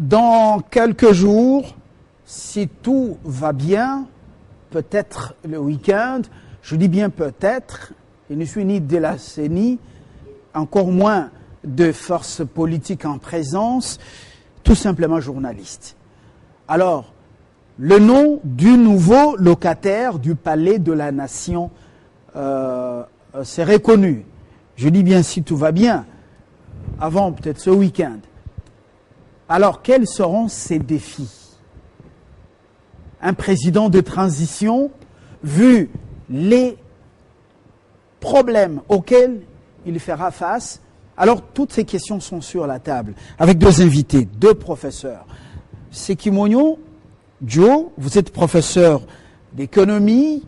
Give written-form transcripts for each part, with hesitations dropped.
Dans quelques jours, si tout va bien, peut-être le week-end, je dis bien peut-être, je ne suis ni de la CENI, encore moins de forces politiques en présence, tout simplement journaliste. Alors, le nom du nouveau locataire du Palais de la Nation serait connu. Je dis bien si tout va bien, avant peut-être ce week-end. Alors, quels seront ces défis? Un président de transition, vu les problèmes auxquels il fera face, alors toutes ces questions sont sur la table, avec deux invités, deux professeurs. Sekimonyo Joe, vous êtes professeur d'économie,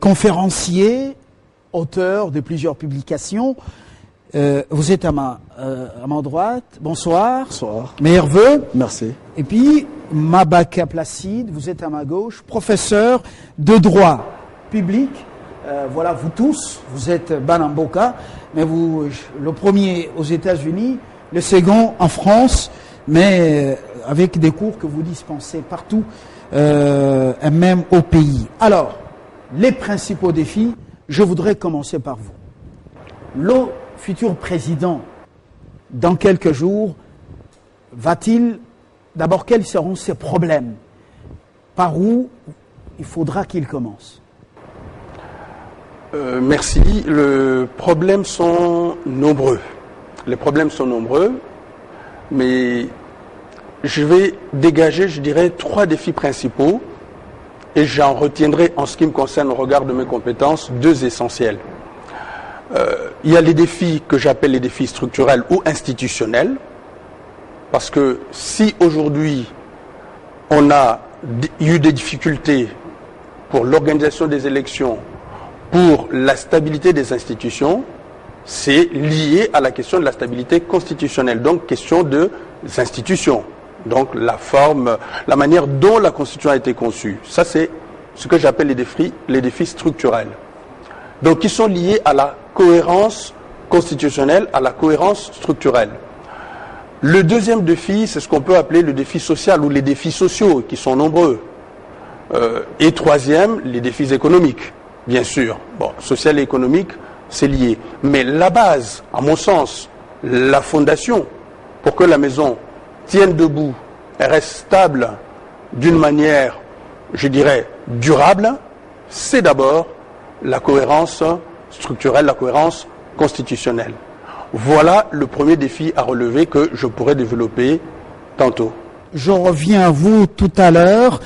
conférencier, auteur de plusieurs publications. Vous êtes à ma droite. Bonsoir. Bonsoir. Meilleurs vœux. Merci. Et puis, Mabaka Placide, vous êtes à ma gauche, professeur de droit public. Voilà, vous tous, vous êtes Banamboka, mais vous, le premier aux États-Unis, le second en France, mais avec des cours que vous dispensez partout, et même au pays. Alors, les principaux défis, je voudrais commencer par vous. Le futur président, dans quelques jours, va-t-il, d'abord, quels seront ses problèmes? Par où il faudra qu'il commence? Merci. Les problèmes sont nombreux. Les problèmes sont nombreux, mais je vais dégager, je dirais, 3 défis principaux et j'en retiendrai, en ce qui me concerne, au regard de mes compétences, 2 essentiels. Il y a les défis que j'appelle les défis structurels ou institutionnels, parce que si aujourd'hui on a eu des difficultés pour l'organisation des élections, pour la stabilité des institutions, c'est lié à la question de la stabilité constitutionnelle, donc question des institutions, donc la forme, la manière dont la Constitution a été conçue. Ça, c'est ce que j'appelle les défis structurels. Donc, qui sont liés à la cohérence constitutionnelle, à la cohérence structurelle. Le deuxième défi, c'est ce qu'on peut appeler le défi social ou les défis sociaux, qui sont nombreux. Et troisième, les défis économiques, bien sûr. Bon, social et économique, c'est lié. Mais la base, à mon sens, la fondation, pour que la maison tienne debout et reste stable d'une manière, je dirais, durable, c'est d'abord la cohérence structurelle, la cohérence constitutionnelle. Voilà le premier défi à relever que je pourrais développer tantôt. Je reviens à vous tout à l'heure.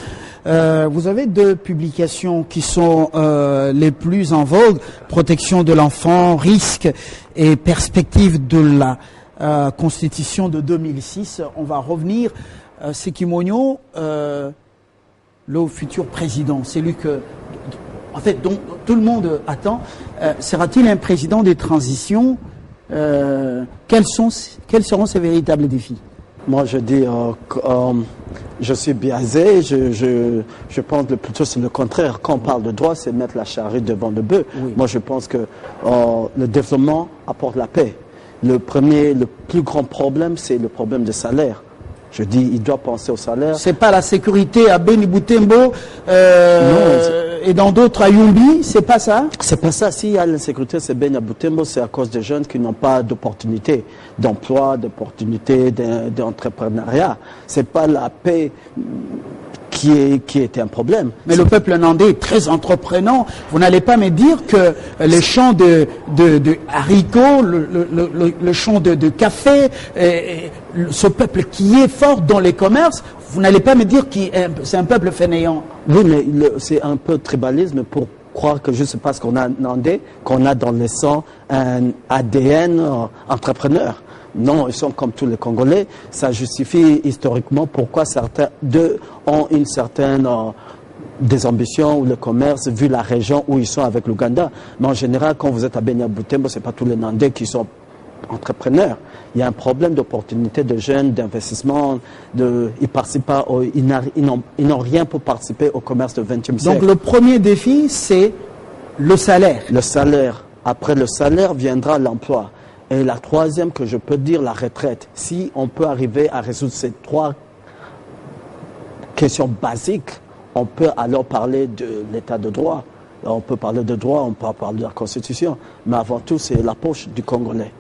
Vous avez 2 publications qui sont les plus en vogue, protection de l'enfant, risques et perspectives de la Constitution de 2006. On va revenir. Sekimonyo, le futur président, c'est lui que, en fait, dont tout le monde attend. Sera-t-il un président des transitions? Quels seront ses véritables défis? Moi, je dis, je suis biaisé, je pense plutôt c'est le contraire. Quand on parle de droit, c'est mettre la charrue devant le bœuf. Oui. Moi, je pense que le développement apporte la paix. Le plus grand problème, c'est le problème de salaire. Je dis, il doit penser au salaire. C'est pas la sécurité à Beni Boutembo et dans d'autres à Yumbi, c'est pas ça? C'est pas ça. S'il y a l'insécurité, c'est Beni Boutembo, c'est à cause des jeunes qui n'ont pas d'opportunités d'emploi, d'opportunités d'entrepreneuriat. C'est pas la paix qui était un problème. Mais le peuple nandais est très entreprenant. Vous n'allez pas me dire que les champs de haricots, le champ de café, ce peuple qui est fort dans les commerces, vous n'allez pas me dire que c'est un peuple fainéant. Oui, mais c'est un peu tribalisme pour croire que juste parce qu'on a nandais, qu'on a dans le sang un ADN entrepreneur. Non, ils sont comme tous les Congolais. Ça justifie historiquement pourquoi certains d'eux ont une certaine des ambitions ou le commerce, vu la région où ils sont avec l'Ouganda. Mais en général, quand vous êtes à Beni Boutembo, ce n'est pas tous les Nandais qui sont entrepreneurs. Il y a un problème d'opportunité de jeunes, d'investissement. Ils participent pas, ils n'ont rien pour participer au commerce du XXe siècle. Donc le premier défi, c'est le salaire. Le salaire. Après le salaire viendra l'emploi. Et la troisième que je peux dire, la retraite. Si on peut arriver à résoudre ces trois questions basiques, on peut alors parler de l'état de droit. On peut parler de droit, on peut parler de la Constitution. Mais avant tout, c'est la poche du Congolais.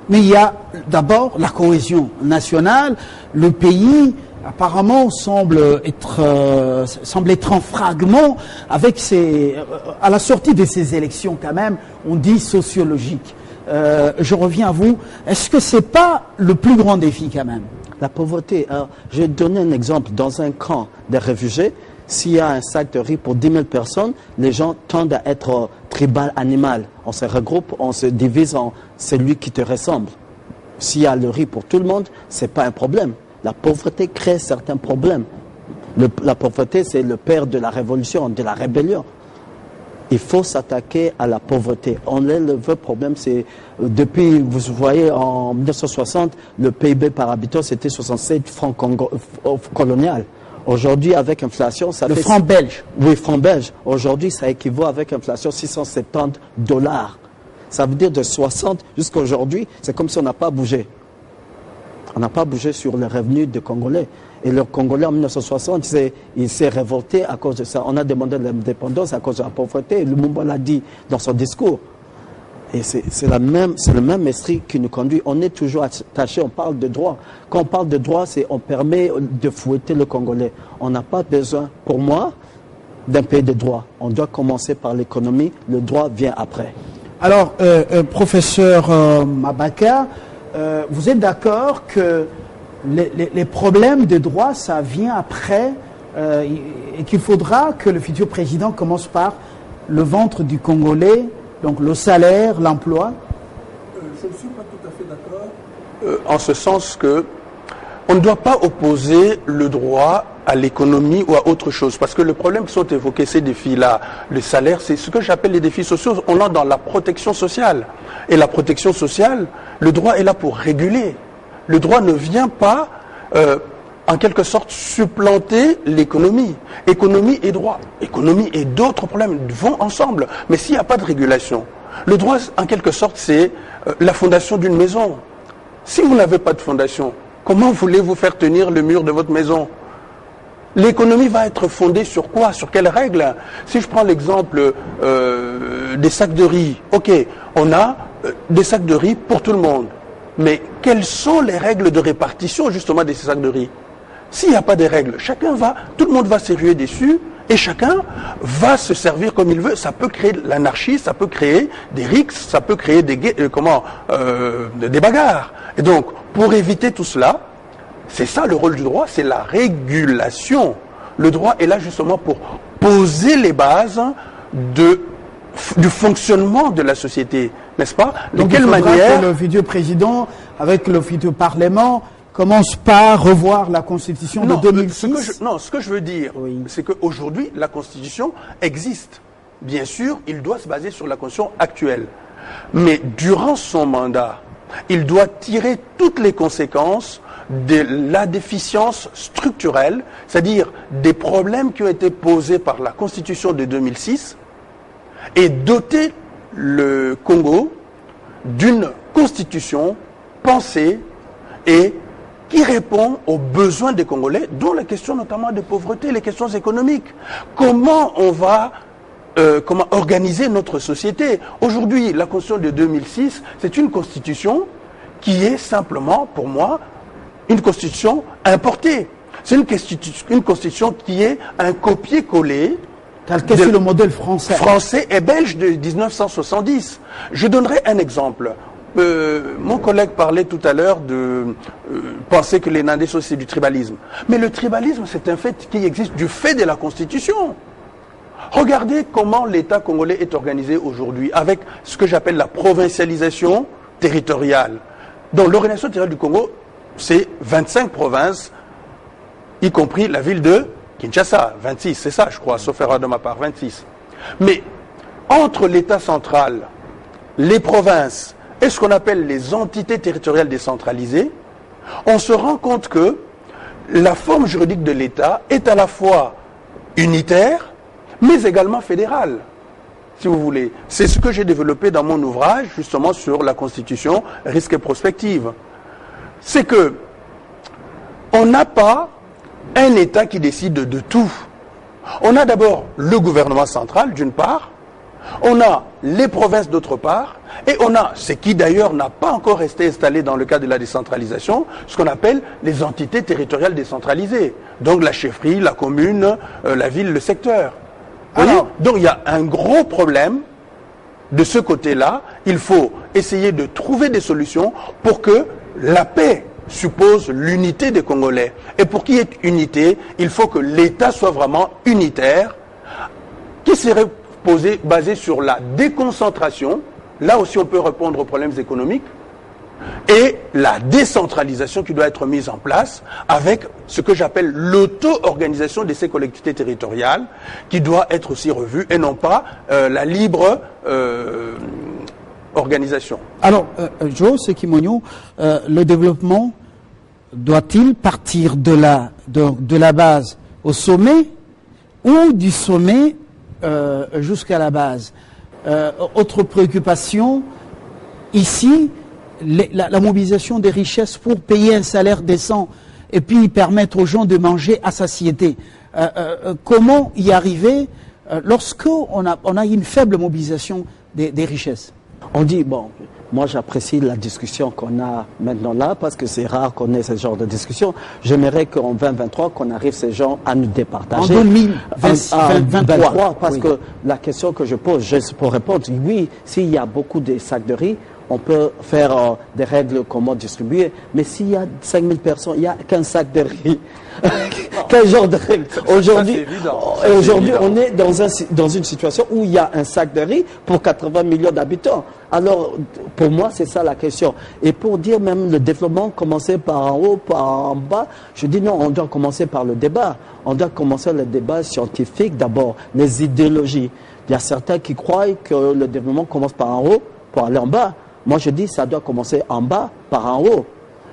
Mais il y a d'abord la cohésion nationale. Le pays, apparemment, semble être en fragment avec à la sortie de ces élections, quand même, on dit sociologique. Je reviens à vous. Est-ce que c'est pas le plus grand défi, quand même? La pauvreté. Alors, je vais donner un exemple. Dans un camp des réfugiés, s'il y a un sac de riz pour 10 000 personnes, les gens tendent à être tribal, animal. On se regroupe, on se divise en celui qui te ressemble. S'il y a le riz pour tout le monde, ce n'est pas un problème. La pauvreté crée certains problèmes. La pauvreté, c'est le père de la révolution, de la rébellion. Il faut s'attaquer à la pauvreté. Le vrai problème, c'est depuis, vous voyez, en 1960, le PIB par habitant, c'était 67 francs coloniales. Aujourd'hui, avec inflation, ça fait... Le franc belge. Oui, franc belge. Aujourd'hui, ça équivaut avec inflation $670. Ça veut dire de 60 jusqu'à aujourd'hui, c'est comme si on n'a pas bougé. On n'a pas bougé sur les revenus des Congolais. Et le Congolais, en 1960, il s'est révolté à cause de ça. On a demandé l'indépendance à cause de la pauvreté. Lumumba l'a dit dans son discours. Et c'est le même esprit qui nous conduit. On est toujours attaché, on parle de droit. Quand on parle de droit, on permet de fouetter le Congolais. On n'a pas besoin, pour moi, d'un pays de droit. On doit commencer par l'économie, le droit vient après. Alors, professeur Mabaka, vous êtes d'accord que les problèmes de droit, ça vient après et qu'il faudra que le futur président commence par le ventre du Congolais, donc le salaire, l'emploi? Je ne suis pas tout à fait d'accord. En ce sens que on ne doit pas opposer le droit à l'économie ou à autre chose. Parce que le problème qui sont évoqués, ces défis-là, le salaire, c'est ce que j'appelle les défis sociaux. On est dans la protection sociale. Et la protection sociale, le droit est là pour réguler. Le droit ne vient pas, en quelque sorte, supplanter l'économie. Économie et droit. Économie et d'autres problèmes vont ensemble. Mais s'il n'y a pas de régulation, le droit, en quelque sorte, c'est la fondation d'une maison. Si vous n'avez pas de fondation, comment voulez-vous faire tenir le mur de votre maison? L'économie va être fondée sur quoi? Sur quelles règles? Si je prends l'exemple des sacs de riz, ok, on a des sacs de riz pour tout le monde. Mais quelles sont les règles de répartition justement de ces sacs de riz? S'il n'y a pas de règles, tout le monde va se ruer dessus et chacun va se servir comme il veut. Ça peut créer de l'anarchie, ça peut créer des rixes, ça peut créer des bagarres. Et donc, pour éviter tout cela, c'est ça le rôle du droit, c'est la régulation. Le droit est là justement pour poser les bases du fonctionnement de la société, n'est-ce pas? De quelle manière que le futur président, avec le futur Parlement, commence par revoir la Constitution de 2006? Ce que je veux dire, oui, c'est qu'aujourd'hui, la Constitution existe. Bien sûr, il doit se baser sur la Constitution actuelle. Mais durant son mandat, il doit tirer toutes les conséquences de la déficience structurelle, c'est-à-dire des problèmes qui ont été posés par la Constitution de 2006, et doter le Congo d'une constitution pensée et qui répond aux besoins des Congolais, dont la question notamment de pauvreté, les questions économiques. Comment on va organiser notre société? Aujourd'hui, la Constitution de 2006, c'est une constitution qui est simplement, pour moi, une constitution importée. C'est une constitution qui est un copier-coller calqué sur le modèle français. Français et belge de 1970. Je donnerai un exemple. Mon collègue parlait tout à l'heure de penser que les Nandés, c'est du tribalisme. Mais le tribalisme, c'est un fait qui existe du fait de la Constitution. Regardez comment l'État congolais est organisé aujourd'hui, avec ce que j'appelle la provincialisation territoriale. Donc l'organisation territoriale du Congo, c'est 25 provinces, y compris la ville de Kinshasa, 26, c'est ça je crois, sauf erreur de ma part, 26. Mais entre l'État central, les provinces et ce qu'on appelle les entités territoriales décentralisées, on se rend compte que la forme juridique de l'État est à la fois unitaire, mais également fédérale. si vous voulez. C'est ce que j'ai développé dans mon ouvrage, justement, sur la Constitution, risque et prospective. C'est que on n'a pas un État qui décide de tout. On a d'abord le gouvernement central, d'une part, on a les provinces d'autre part, et on a, ce qui d'ailleurs n'a pas encore resté installé dans le cadre de la décentralisation, ce qu'on appelle les entités territoriales décentralisées. Donc la chefferie, la commune, la ville, le secteur. Donc il y a un gros problème de ce côté-là. Il faut essayer de trouver des solutions pour que la paix suppose l'unité des Congolais. Et pour qu'il y ait unité, il faut que l'État soit vraiment unitaire, qui serait basé sur la déconcentration. Là aussi, on peut répondre aux problèmes économiques. Et la décentralisation qui doit être mise en place avec ce que j'appelle l'auto-organisation de ces collectivités territoriales qui doit être aussi revue et non pas la libre organisation. Alors, Joe Sekimogno, le développement doit-il partir de la base au sommet ou du sommet jusqu'à la base? Autre préoccupation, ici, la mobilisation des richesses pour payer un salaire décent et puis permettre aux gens de manger à satiété. Comment y arriver lorsqu'on a une faible mobilisation des richesses? On dit, bon, moi j'apprécie la discussion qu'on a maintenant là, parce que c'est rare qu'on ait ce genre de discussion. J'aimerais qu'en 2023, qu'on arrive ces gens à nous départager. En 2023, parce que la question que je pose, juste pour répondre, oui, s'il y a beaucoup de sacs de riz, on peut faire des règles comment distribuer, mais s'il y a 5000 personnes, il n'y a qu'un sac de riz. Quel genre de règles? Aujourd'hui, on est dans une situation où il y a un sac de riz pour 80 millions d'habitants. Alors, pour moi, c'est ça la question. Et pour dire même le développement, commencer par en haut, par en bas, je dis non, on doit commencer par le débat. On doit commencer le débat scientifique d'abord, les idéologies. Il y a certains qui croient que le développement commence par en haut pour aller en bas. Moi, je dis ça doit commencer en bas par en haut.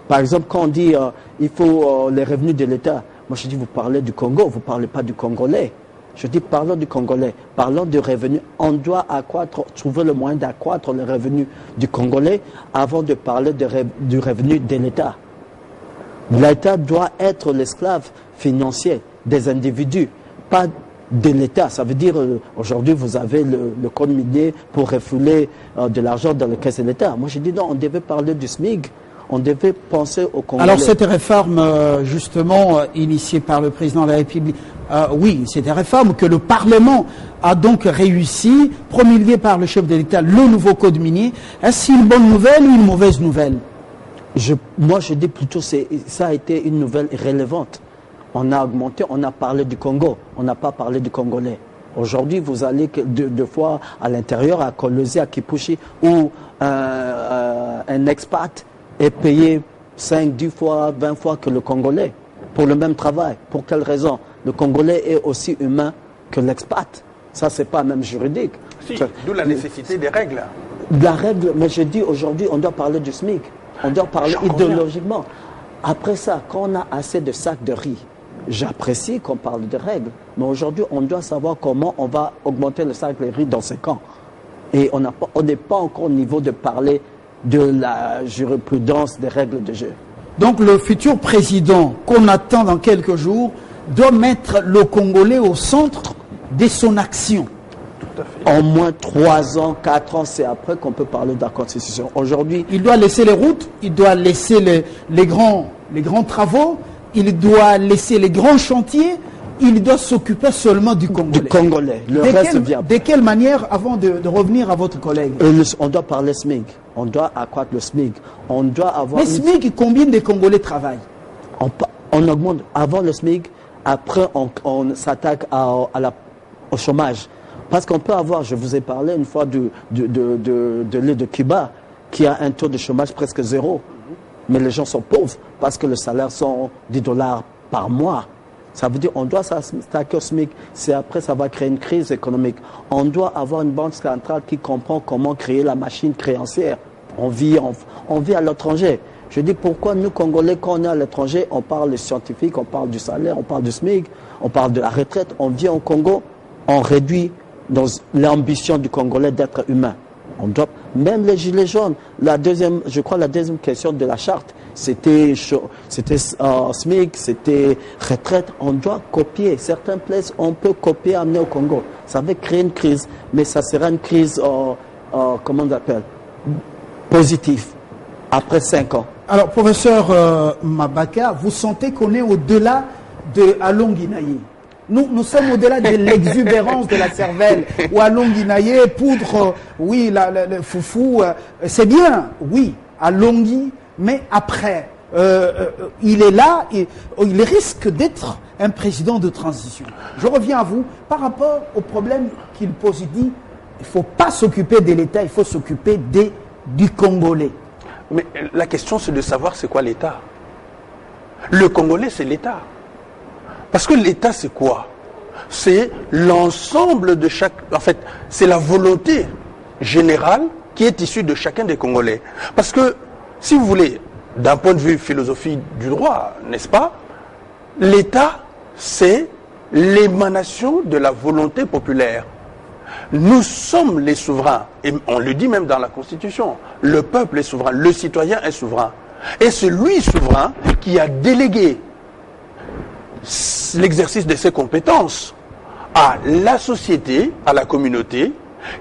Par exemple, quand on dit il faut les revenus de l'État, moi je dis vous parlez du Congo, vous ne parlez pas du Congolais. Je dis parlons du Congolais, parlons du revenu. On doit trouver le moyen d'accroître les revenus du Congolais avant de parler du revenu de l'État. L'État doit être l'esclave financier des individus, pas de l'État. Ça veut dire, aujourd'hui, vous avez le code minier pour refouler de l'argent dans le caisse de l'État. Moi, je dis non, on devait parler du SMIC. On devait penser au Congolais. Alors, cette réforme, justement, initiée par le président de la République, oui, c'est une réforme que le Parlement a donc réussi, promulguée par le chef de l'État, le nouveau code minier. Est-ce une bonne nouvelle ou une mauvaise nouvelle? Moi, je dis plutôt que ça a été une nouvelle relevante. On a augmenté, on a parlé du Congo, on n'a pas parlé du Congolais. Aujourd'hui, vous allez deux fois à l'intérieur, à Kolwezi, à Kipushi, où un expat est payé 5, 10 fois, 20 fois que le Congolais pour le même travail. Pour quelle raison? Le Congolais est aussi humain que l'expat. Ça, c'est pas même juridique. Si, d'où la nécessité des règles. La règle, mais je dis aujourd'hui, on doit parler du SMIC. On doit parler idéologiquement. Après ça, quand on a assez de sacs de riz, j'apprécie qu'on parle de règles, mais aujourd'hui, on doit savoir comment on va augmenter le sac de riz dans 5 ans. Et on n'est pas encore au niveau de parler de la jurisprudence des règles de jeu. Donc le futur président qu'on attend dans quelques jours doit mettre le Congolais au centre de son action. Tout à fait. En moins 3 ans, 4 ans, c'est après qu'on peut parler de la Constitution. Aujourd'hui, il doit laisser les routes, il doit laisser les grands travaux, il doit laisser les grands chantiers, il doit s'occuper seulement du Congolais. Le reste vient. De quelle manière, avant de revenir à votre collègue? On doit parler SMIC, on doit accroître le SMIC, on doit avoir... Mais SMIC, combien de Congolais travaillent? On augmente avant le SMIC, après on s'attaque au chômage. Parce qu'on peut avoir, je vous ai parlé une fois de l'île de Cuba, qui a un taux de chômage presque 0. Mais les gens sont pauvres parce que le salaire sont $10 par mois. Ça veut dire qu'on doit s'attaquer au SMIC. C'est après, ça va créer une crise économique. On doit avoir une banque centrale qui comprend comment créer la machine créancière. On vit à l'étranger. Je dis pourquoi nous, Congolais, quand on est à l'étranger, on parle des scientifiques, on parle du salaire, on parle du SMIC, on parle de la retraite. On vient au Congo, on réduit dans l'ambition du Congolais d'être humain. On doit, même les gilets jaunes, je crois la deuxième question de la charte, c'était SMIC, c'était retraite. On doit copier. Certaines places, on peut copier, amener au Congo. Ça va créer une crise, mais ça sera une crise, comment on appelle, positive, après 5 ans. Alors, professeur Mabaka, vous sentez qu'on est au-delà de Alon Guinaye? Nous sommes au-delà de l'exubérance de la cervelle. Ou Alon Guinaye, poudre, oui, le foufou, c'est bien, oui, Alongui, mais après, il est là, et il risque d'être un président de transition. Je reviens à vous, par rapport au problème qu'il pose, il dit, il ne faut pas s'occuper de l'État, il faut s'occuper du Congolais. Mais la question, c'est de savoir c'est quoi l'État. Le Congolais, c'est l'État. Parce que l'État, c'est quoi? C'est l'ensemble de chaque... En fait, c'est la volonté générale qui est issue de chacun des Congolais. Parce que, si vous voulez, d'un point de vue philosophie du droit, n'est-ce pas? L'État, c'est l'émanation de la volonté populaire. Nous sommes les souverains, et on le dit même dans la Constitution. Le peuple est souverain, le citoyen est souverain. Et c'est lui souverain qui a délégué l'exercice de ses compétences à la société, à la communauté,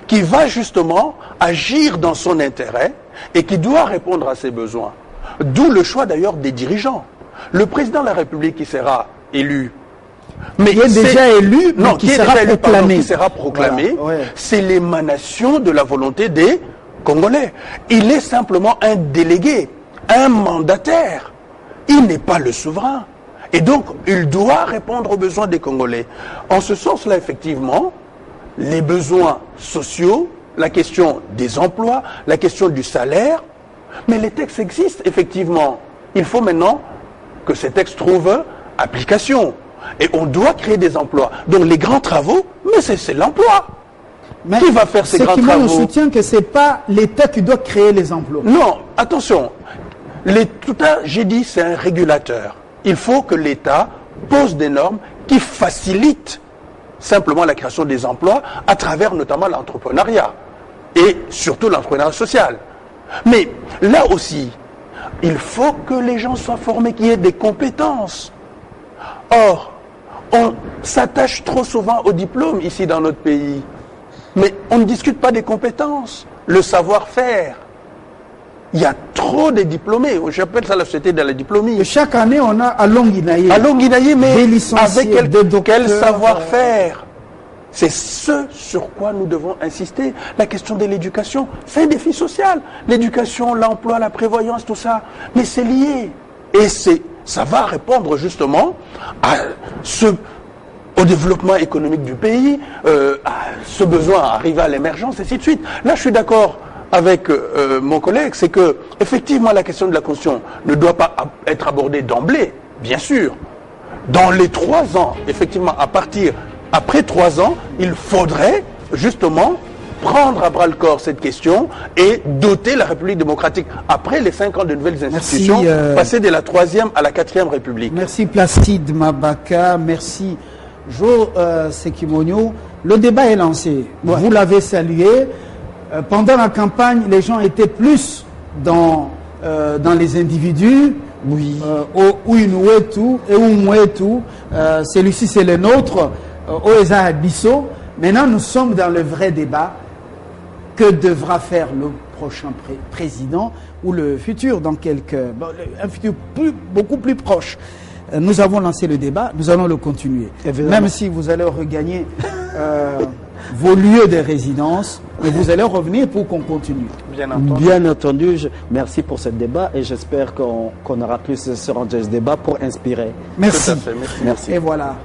qui va justement agir dans son intérêt et qui doit répondre à ses besoins. D'où le choix d'ailleurs des dirigeants. Le président de la République qui sera élu, mais qui est déjà élu, mais non, qui sera proclamé. Qui sera proclamé, voilà, ouais. C'est l'émanation de la volonté des Congolais. Il est simplement un délégué, un mandataire. Il n'est pas le souverain. Et donc, il doit répondre aux besoins des Congolais. En ce sens-là, effectivement, les besoins sociaux, la question des emplois, la question du salaire, mais les textes existent, effectivement. Il faut maintenant que ces textes trouvent application. Et on doit créer des emplois. Donc, les grands travaux, mais c'est l'emploi. Mais qui va faire ces grands travaux? C'est qui soutient que ce n'est pas l'État qui doit créer les emplois. Non, attention. Tout à j'ai dit, c'est un régulateur. Il faut que l'État pose des normes qui facilitent simplement la création des emplois à travers notamment l'entrepreneuriat et surtout l'entrepreneuriat social. Mais là aussi, il faut que les gens soient formés, qu'il y ait des compétences. Or, on s'attache trop souvent au diplôme ici dans notre pays. Mais on ne discute pas des compétences, le savoir-faire. Il y a trop de diplômés. J'appelle ça la société de la diplômie. Et chaque année, on a Alon Guinaye. Alon Guinaye, mais avec quel docteurs, savoir-faire? C'est ce sur quoi nous devons insister. La question de l'éducation, c'est un défi social. L'éducation, l'emploi, la prévoyance, tout ça. Mais c'est lié. Et ça va répondre justement au développement économique du pays, à ce besoin à arriver à l'émergence, et ainsi de suite. Là, je suis d'accord avec mon collègue, c'est que effectivement la question de la Constitution ne doit pas être abordée d'emblée, bien sûr. Dans les 3 ans, effectivement, après 3 ans, il faudrait justement prendre à bras le corps cette question et doter la République démocratique, après les 5 ans de nouvelles institutions, passer de la 3e à la 4e République. Merci Placide Mabaka, merci Jo Sekimonyo. Le débat est lancé, ouais. Vous l'avez salué. Pendant la campagne, les gens étaient plus dans les individus. Oui. Celui-ci c'est le nôtre. Maintenant, nous sommes dans le vrai débat. Que devra faire le prochain président ou le futur dans un futur beaucoup plus proche? Nous avons lancé le débat, nous allons le continuer. Évidemment. Même si vous allez regagner vos lieux de résidence, mais vous allez revenir pour qu'on continue. Bien entendu, merci pour ce débat et j'espère qu'on aura plus ce débat pour inspirer. Merci. Tout à fait, merci. Et voilà.